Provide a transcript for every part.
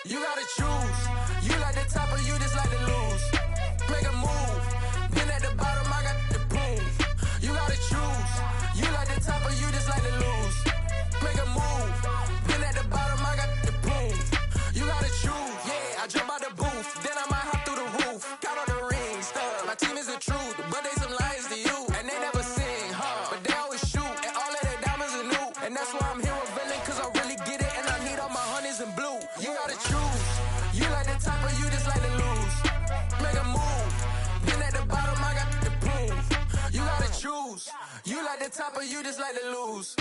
You gotta choose. You like the top or you just like to lose. Make a move. Been at the bottom, I got the prove. You gotta choose. You like the top or you just like to lose. Make a move. Been at the bottom, I got the prove. You gotta choose. Yeah, I jump out the booth. Then I might hop through the roof. Count on the rings, stuff. My team is the truth, but they some liars to you. And they never sing, but they always shoot. And all of their diamonds are new. And that's why I'm here revealing, cause I really get it. And I need all my honeys in blue. You gotta choose. You like the top or you just like to lose. Make a move. Been at the bottom, I got the proof. You gotta choose. You like the top or you just like to lose.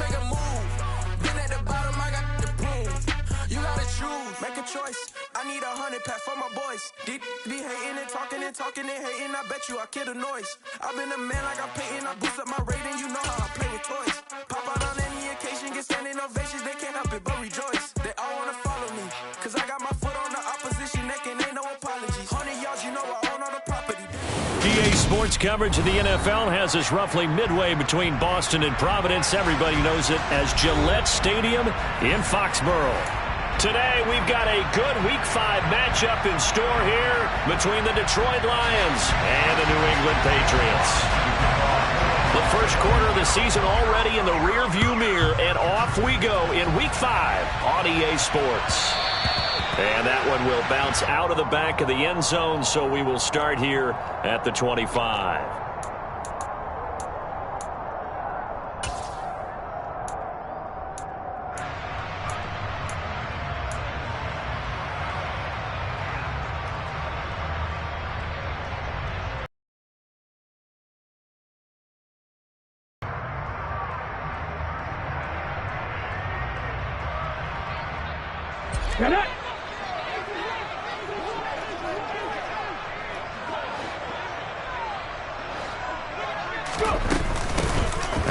Make a move. Been at the bottom, I got the proof. You gotta choose. Make a choice. I need 100 pack for my boys. Be hating and talking and talking and hating. I bet you I kill the noise. I've been a man like I'm Peyton. I boost up my rating. You know how I play with toys. Pop out on any occasion, get standing ovations. They can't help it but rejoice. They all wanna follow me, cause I got my foot on the opposition neck and ain't no apologies. 100 yards, you know I own all the property. EA Sports coverage of the NFL has us roughly midway between Boston and Providence. Everybody knows it as Gillette Stadium in Foxborough. Today, we've got a good Week 5 matchup in store here between the Detroit Lions and the New England Patriots. The first quarter of the season already in the rearview mirror, and off we go in Week 5 on EA Sports. And that one will bounce out of the back of the end zone, so we will start here at the 25.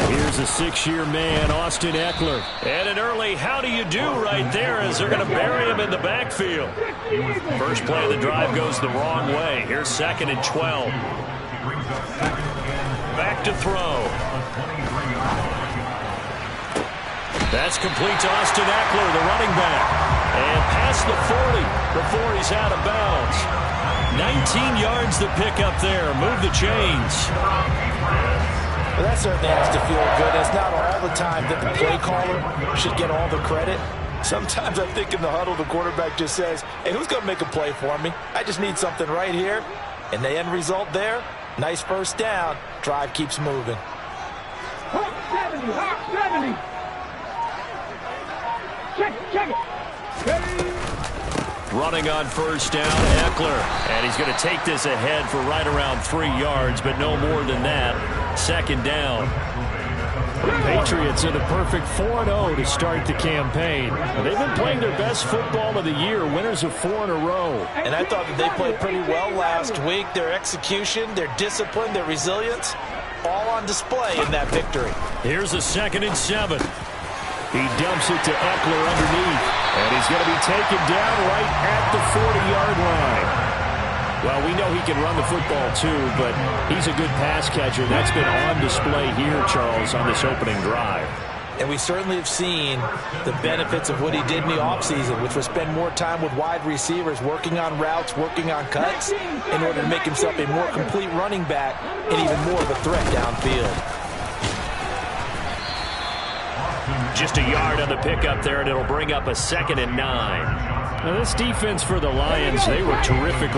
Here's a six-year man, Austin Ekeler. And an early how do you do right there as they're going to bury him in the backfield. First play of the drive goes the wrong way. Here's 2nd and 12. Back to throw. That's complete to Austin Ekeler, the running back. And past the 40 before he's out of bounds. 19 yards to pick up there. Move the chains. Well, that certainly has to feel good. It's not all the time that the play caller should get all the credit. Sometimes I think in the huddle, the quarterback just says, hey, who's going to make a play for me? I just need something right here. And the end result there, nice first down. Drive keeps moving. 70. Check it. Running on first down, Ekeler. And he's going to take this ahead for right around 3 yards, but no more than that. 2nd down. The Patriots are the perfect 4-0 to start the campaign. They've been playing their best football of the year, winners of 4 in a row. And I thought that they played pretty well last week. Their execution, their discipline, their resilience, all on display in that victory. Here's a 2nd and 7. He dumps it to Ekeler underneath, and he's going to be taken down right at the 40-yard line. Well, we know he can run the football too, but he's a good pass catcher. That's been on display here, Charles, on this opening drive. And we certainly have seen the benefits of what he did in the offseason, which was spend more time with wide receivers, working on routes, working on cuts, in order to make himself a more complete running back and even more of a threat downfield. Just a yard on the pickup there, and it'll bring up a 2nd and 9. Now, this defense for the Lions, they were terrific.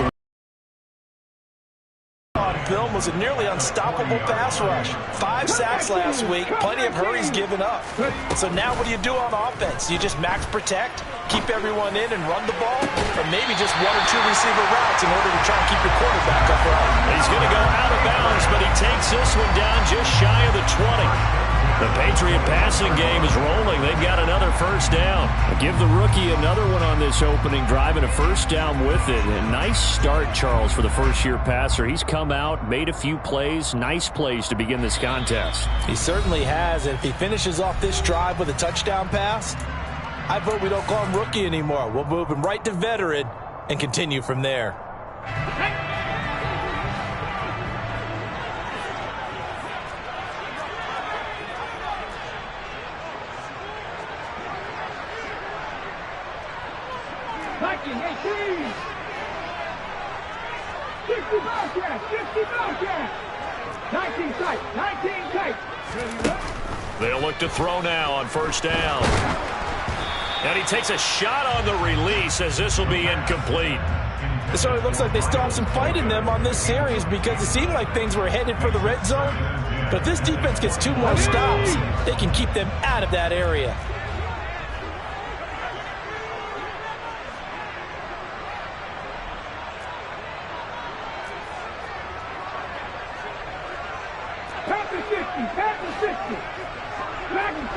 Film was a nearly unstoppable pass rush. 5 sacks last week, plenty of hurries given up. So now what do you do on offense? You just max protect, keep everyone in and run the ball, or maybe just 1 or 2 receiver routes in order to try and keep your quarterback upright. He's going to go out of bounds, but he takes this one down just shy of the 20. The Patriot passing game is rolling. They've got another first down. Give the rookie another one on this opening drive and a first down with it. A nice start, Charles, for the first-year passer. He's come out, made a few plays, nice plays to begin this contest. He certainly has, and if he finishes off this drive with a touchdown pass, I vote we don't call him rookie anymore. We'll move him right to veteran and continue from there. Checking, 18. 60 Bobcat, 60 Bobcat. 19 tight, 19 tight. They'll look to throw now on first down. And he takes a shot on the release as this will be incomplete. It certainly looks like they still have some fight in them on this series because it seemed like things were headed for the red zone. But if this defense gets 2 more stops, they can keep them out of that area. Panther 60, Panther 60. Dragon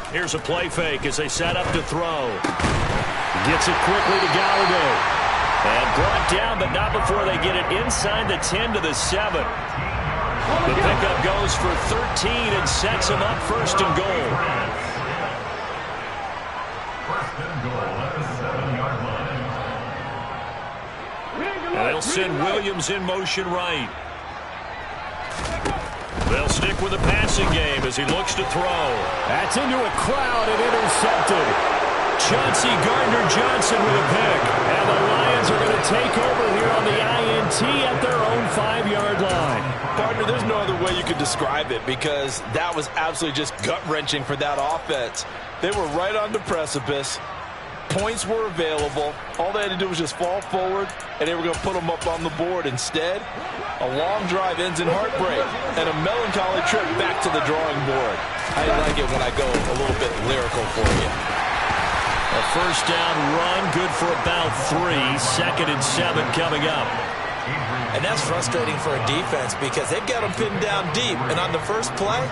60. Here's a play fake as they set up to throw. Gets it quickly to Galladay. And brought down, but not before they get it inside the 10 to the 7. The pickup goes for 13 and sets them up first and goal. And they'll send Williams in motion right. They'll stick with the passing game as he looks to throw. That's into a crowd and intercepted. Chauncey Gardner-Johnson with a pick. And the Lions are going to take over here on the INT at their own 5-yard line. Partner, there's no other way you could describe it because that was absolutely just gut-wrenching for that offense. They were right on the precipice. Points were available. All they had to do was just fall forward, and they were going to put them up on the board. Instead, a long drive ends in heartbreak and a melancholy trip back to the drawing board. I like it when I go a little bit lyrical for you. A first down run, good for about 3. 2nd and 7 coming up. And that's frustrating for a defense because they've got them pinned down deep. And on the first play,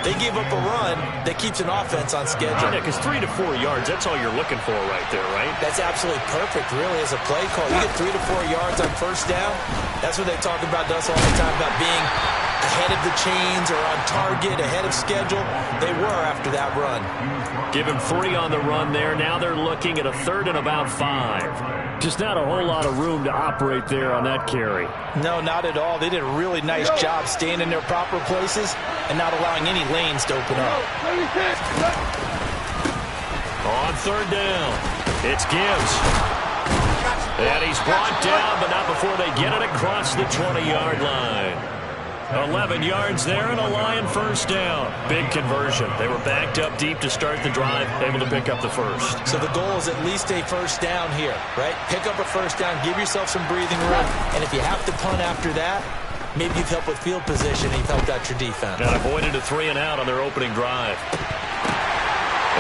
they give up a run that keeps an offense on schedule. Yeah, because 3 to 4 yards, that's all you're looking for right there, right? That's absolutely perfect, really, as a play call. You get 3 to 4 yards on first down. That's what they talk about us all the time, about being ahead of the chains or on target, ahead of schedule. They were after that run. Give him 3 on the run there. Now they're looking at a 3rd and about 5. Just not a whole lot of room to operate there on that carry. No, not at all. They did a really nice job staying in their proper places and not allowing any lanes to open up. On 3rd down, it's Gibbs. And he's brought down, but not before they get it across the 20-yard line. 11 yards there and a Lion first down. Big conversion. They were backed up deep to start the drive, able to pick up the first. So the goal is at least a first down here, right? Pick up a first down, give yourself some breathing room, and if you have to punt after that, maybe you've helped with field position and you've helped out your defense. And avoided a 3 and out on their opening drive.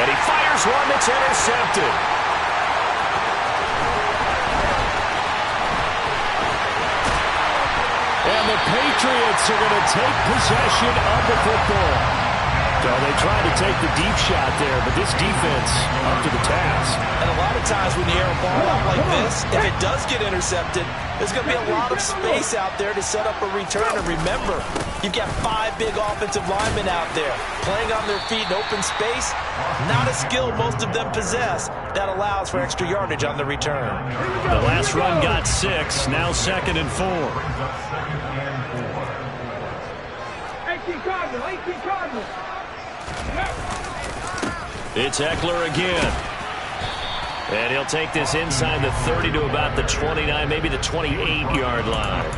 And he fires one that's intercepted. And the Patriots are going to take possession of the football. So they tried to take the deep shot there, but this defense up to the task. And a lot of times when you air a ball out like this, if it does get intercepted, there's going to be a lot of space out there to set up a return. And remember, you've got 5 big offensive linemen out there playing on their feet in open space. Not a skill most of them possess that allows for extra yardage on the return. The last run got 6, now 2nd and 4. 18 Cardinal, 18 Cardinal. It's Ekeler again. And he'll take this inside the 30 to about the 29, maybe the 28-yard line.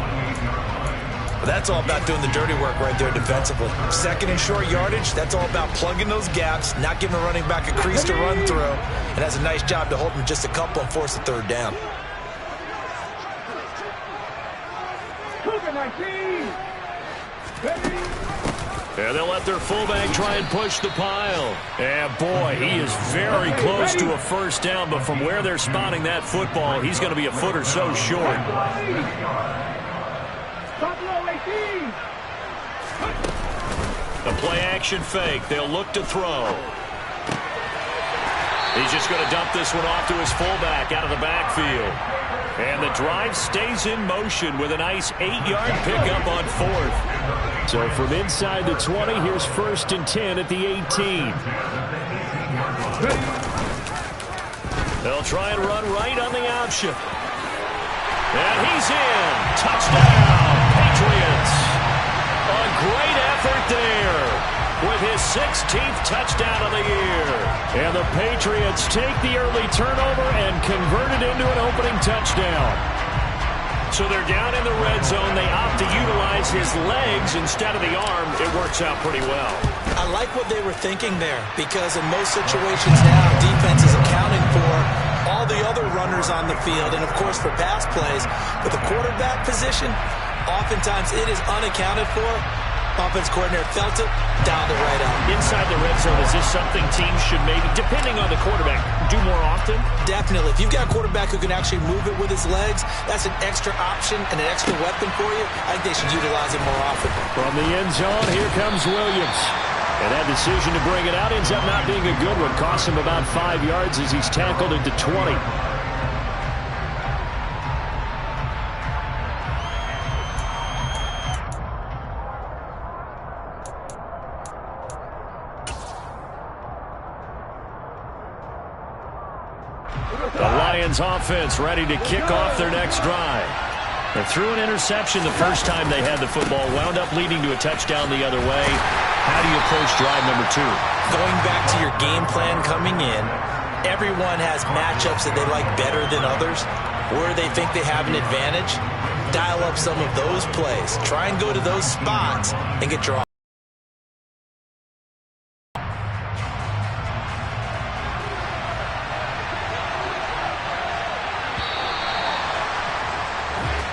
That's all about doing the dirty work right there defensively. 2nd and short yardage, that's all about plugging those gaps, not giving a running back a crease to run through, and that's a nice job to hold him just a couple and force the 3rd down. Cougar 19. And they'll let their fullback try and push the pile. And boy, he is very close to a first down, but from where they're spotting that football, he's going to be a foot or so short. A play-action fake. They'll look to throw. He's just going to dump this one off to his fullback out of the backfield. And the drive stays in motion with a nice 8-yard pickup on 4th. So from inside the 20, here's 1st and 10 at the 18. They'll try and run right on the option. And he's in. Touchdown, Patriots. A great effort there with his 16th touchdown of the year. And the Patriots take the early turnover and convert it into an opening touchdown. So they're down in the red zone. They opt to utilize his legs instead of the arm. It works out pretty well. I like what they were thinking there, because in most situations now, defense is accounting for all the other runners on the field and, of course, for pass plays. But the quarterback position, oftentimes it is unaccounted for. Offense coordinator felt it, dialed it right out. Inside the red zone, is this something teams should maybe, depending on the quarterback, do more often? Definitely. If you've got a quarterback who can actually move it with his legs, that's an extra option and an extra weapon for you. I think they should utilize it more often. From the end zone, here comes Williams. And that decision to bring it out ends up not being a good one. Costs him about 5 yards as he's tackled into 20. The Lions offense ready to kick off their next drive. They threw an interception the first time they had the football, wound up leading to a touchdown the other way. How do you approach drive number 2? Going back to your game plan coming in, everyone has matchups that they like better than others, where they think they have an advantage. Dial up some of those plays. Try and go to those spots and get your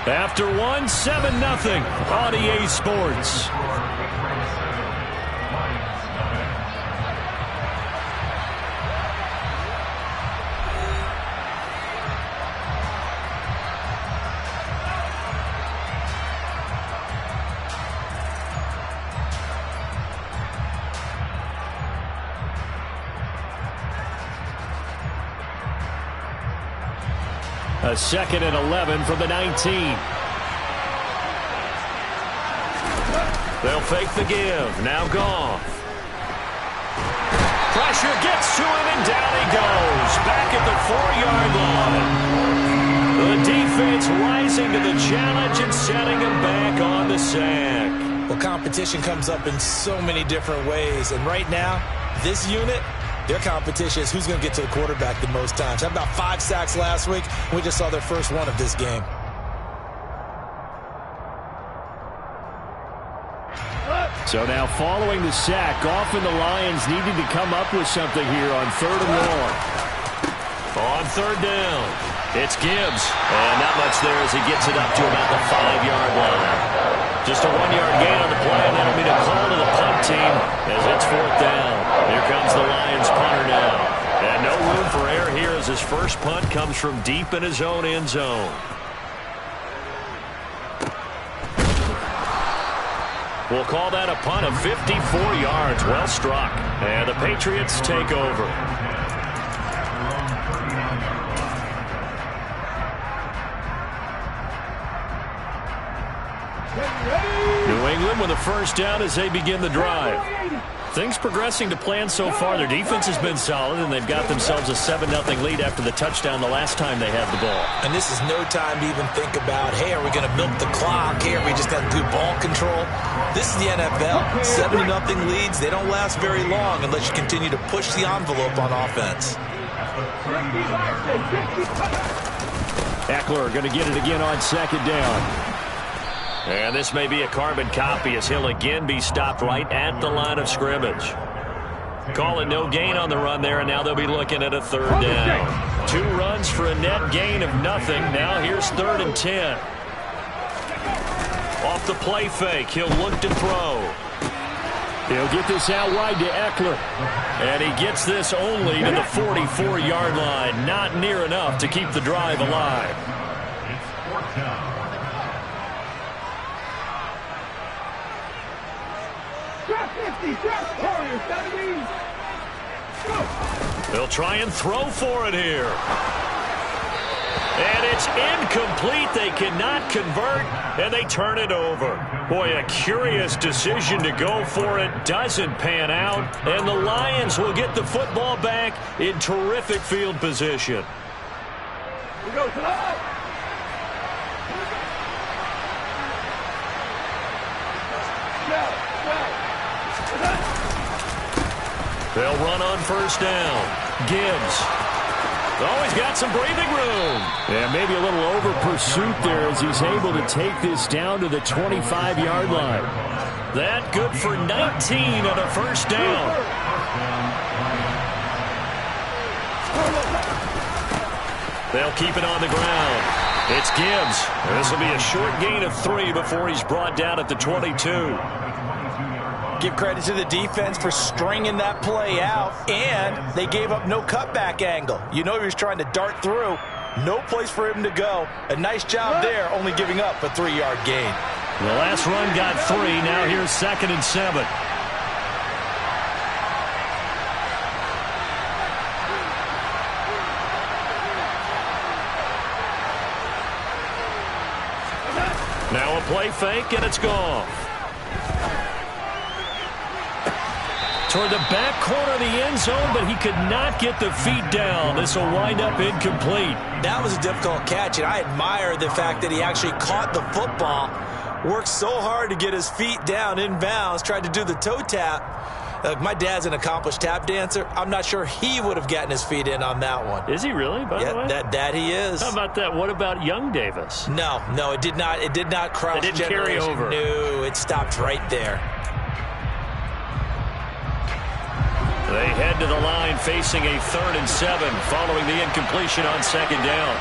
After 1, 7-0 on EA Sports. A 2nd and 11 from the 19. They'll fake the give. Now Goff. Pressure gets to him, and down he goes. Back at the 4-yard line. The defense rising to the challenge and setting him back on the sack. Well, competition comes up in so many different ways. And right now, this unit, their competition is who's going to get to the quarterback the most times. Had about 5 sacks last week. We just saw their first one of this game. So now following the sack, Goff and the Lions needing to come up with something here on 3rd and long. On 3rd down, it's Gibbs. And not much there as he gets it up to about the 5-yard line. Just a 1-yard gain on the play, and that'll be the call to the punt team as it's 4th down. Here comes the Lions punter now. And no room for error here as his first punt comes from deep in his own end zone. We'll call that a punt of 54 yards. Well struck. And the Patriots take over. New England with a first down as they begin the drive. Things progressing to plan so far. Their defense has been solid, and they've got themselves a 7-0 lead after the touchdown the last time they had the ball. And this is no time to even think about, hey, are we going to milk the clock? Hey, are we just going to do ball control? This is the NFL. 7-0 leads, they don't last very long unless you continue to push the envelope on offense. Eckler going to get it again on 2nd down. And this may be a carbon copy as he'll again be stopped right at the line of scrimmage. Calling no gain on the run there, and now they'll be looking at a 3rd down. 2 runs for a net gain of nothing. Now here's 3rd and 10. Off the play fake, he'll look to throw. He'll get this out wide to Eckler. And he gets this only to the 44-yard line. Not near enough to keep the drive alive. They'll try and throw for it here. And it's incomplete. They cannot convert, and they turn it over. Boy, a curious decision to go for it. Doesn't pan out, and the Lions will get the football back in terrific field position. We go to the They'll run on first down. Gibbs. Oh, he's got some breathing room. Yeah, maybe a little over pursuit there as he's able to take this down to the 25-yard line. That good for 19 on a first down. They'll keep it on the ground. It's Gibbs. This will be a short gain of 3 before he's brought down at the 22. Give credit to the defense for stringing that play out, and they gave up no cutback angle. You know he was trying to dart through. No place for him to go. A nice job there, only giving up a 3-yard gain. The last run got 3. Now here's 2nd and 7. Now a play fake, and it's gone. Toward the back corner of the end zone, but he could not get the feet down. This will wind up incomplete. That was a difficult catch, and I admire the fact that he actually caught the football, worked so hard to get his feet down inbounds, tried to do the toe tap. My dad's an accomplished tap dancer. I'm not sure he would have gotten his feet in on that one. Is he really, by the way? That he is. How about that? What about young Davis? No, it did not. It did not cross. It didn't carry over. No, it stopped right there. They head to the line facing a 3rd and 7 following the incompletion on 2nd down.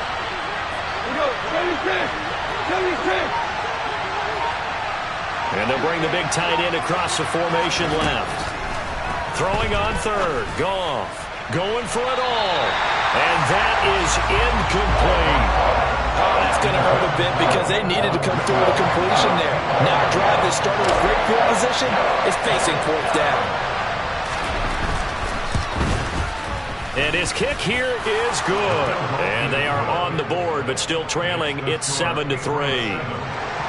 And they'll bring the big tight end across the formation left. Throwing on 3rd. Goff going for it all. And that is incomplete. Oh, that's going to hurt a bit because they needed to come through with a completion there. Now a drive that started with great field position is facing 4th down. And his kick here is good. And they are on the board, but still trailing. It's 7-3.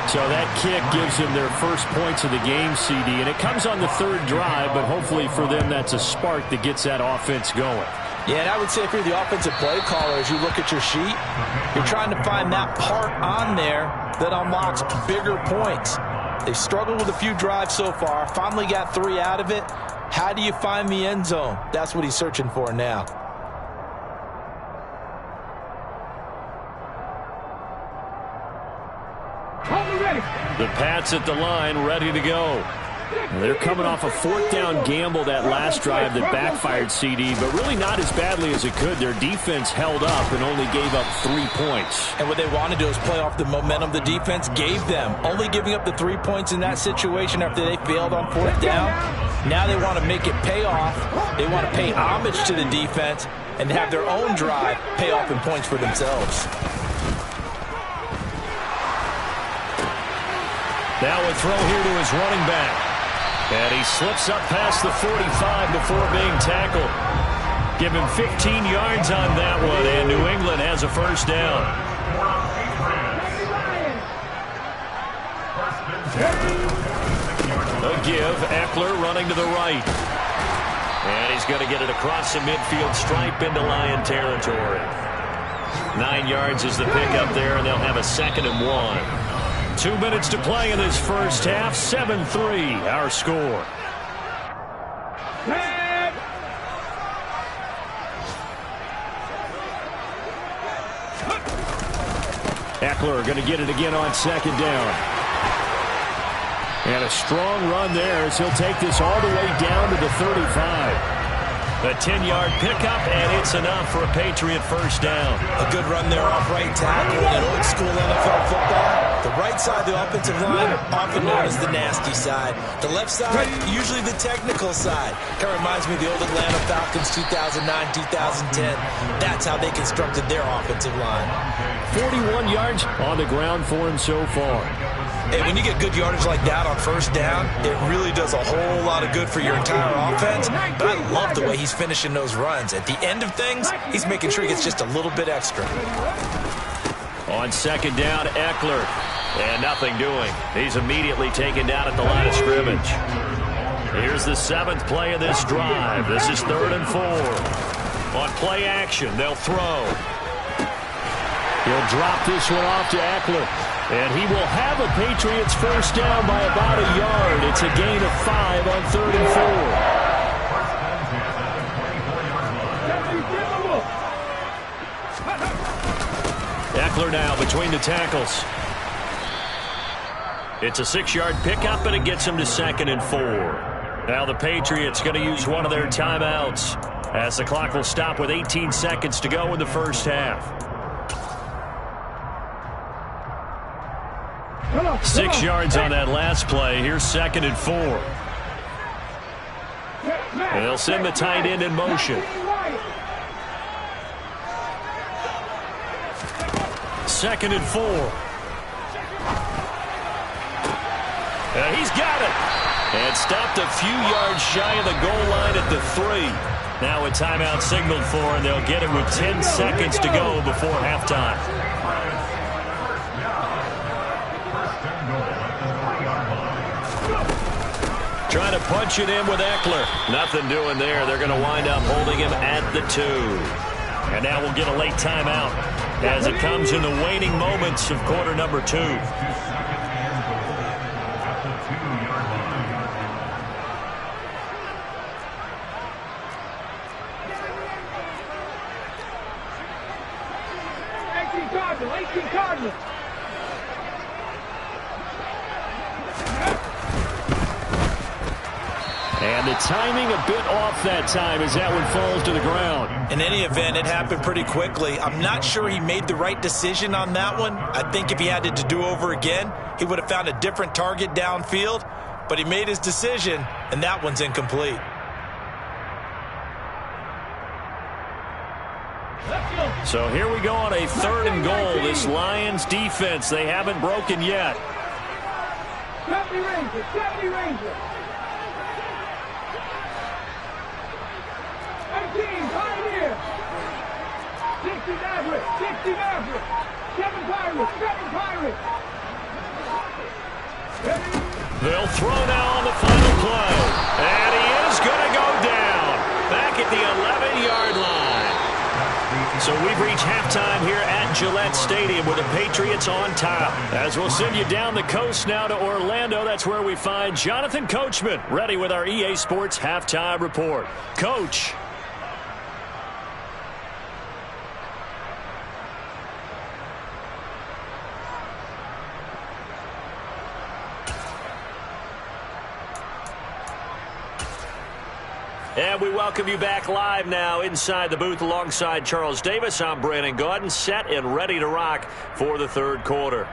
So that kick gives them their first points of the game, CD. And it comes on the 3rd drive, but hopefully for them that's a spark that gets that offense going. Yeah, and I would say if you're the offensive play caller, as you look at your sheet, you're trying to find that part on there that unlocks bigger points. They've struggled with a few drives so far, finally got 3 out of it. How do you find the end zone? That's what he's searching for now. The Pats at the line, ready to go. They're coming off a 4th down gamble that last drive that backfired, CD, but really not as badly as it could. Their defense held up and only gave up 3 points. And what they want to do is play off the momentum the defense gave them. Only giving up the 3 points in that situation after they failed on 4th down. Now they want to make it pay off. They want to pay homage to the defense and have their own drive pay off in points for themselves. Now a throw here to his running back. And he slips up past the 45 before being tackled. Give him 15 yards on that one, and New England has a first down. A give, Eckler running to the right. And he's going to get it across the midfield stripe into Lion territory. 9 yards is the pickup there, and they'll have a 2nd and 1. 2 minutes to play in this first half. 7-3, our score. Eckler going to get it again on 2nd down. And a strong run there as he'll take this all the way down to the 35. A 10-yard pickup, and it's enough for a Patriot first down. A good run there off right tackle in old-school NFL football. The right side of the offensive line, often known as the nasty side. The left side, usually the technical side. Kind of reminds me of the old Atlanta Falcons 2009, 2010. That's how they constructed their offensive line. 41 yards on the ground for him so far. And when you get good yardage like that on first down, it really does a whole lot of good for your entire offense. But I love the way he's finishing those runs. At the end of things, he's making sure he gets just a little bit extra. On 2nd down, Eckler. And nothing doing. He's immediately taken down at the line of scrimmage. Here's the 7th play of this drive. This is 3rd and 4. On play action, they'll throw. He'll drop this one off to Eckler. And he will have a Patriots first down by about a yard. It's a gain of 5 on 3rd and 4. Ekeler now between the tackles. It's a 6-yard pickup, and it gets him to 2nd and 4. Now the Patriots going to use one of their timeouts as the clock will stop with 18 seconds to go in the first half. 6 yards on that last play. Here's 2nd and 4. And they'll send the tight end in motion. 2nd and 4. And he's got it. And stopped a few yards shy of the goal line at the 3. Now a timeout signaled for, and they'll get it with 10 seconds to go before halftime. Trying to punch it in with Ekeler. Nothing doing there. They're going to wind up holding him at the 2. And now we'll get a late timeout as it comes in the waning moments of quarter number 2. And the timing a bit off that time as that one falls to the ground. In any event, it happened pretty quickly. I'm not sure he made the right decision on that one. I think if he had it to do over again, he would have found a different target downfield. But he made his decision, and that one's incomplete. So here we go on a 3rd and goal. This Lions defense, they haven't broken yet. 70 Rangers, 70 Rangers. 18 Pioneers. 60 Mavericks, 60 Mavericks. 7 Pirates, 7 Pirates. They'll throw now on the final play. And he is going to go down back at the 11-yard line. So we've reached halftime here at Gillette Stadium with the Patriots on top. As we'll send you down the coast now to Orlando, that's where we find Jonathan Coachman ready with our EA Sports Halftime Report. Coach. And we welcome you back live now inside the booth alongside Charles Davis. I'm Brandon Gaudin, set and ready to rock for the 3rd quarter.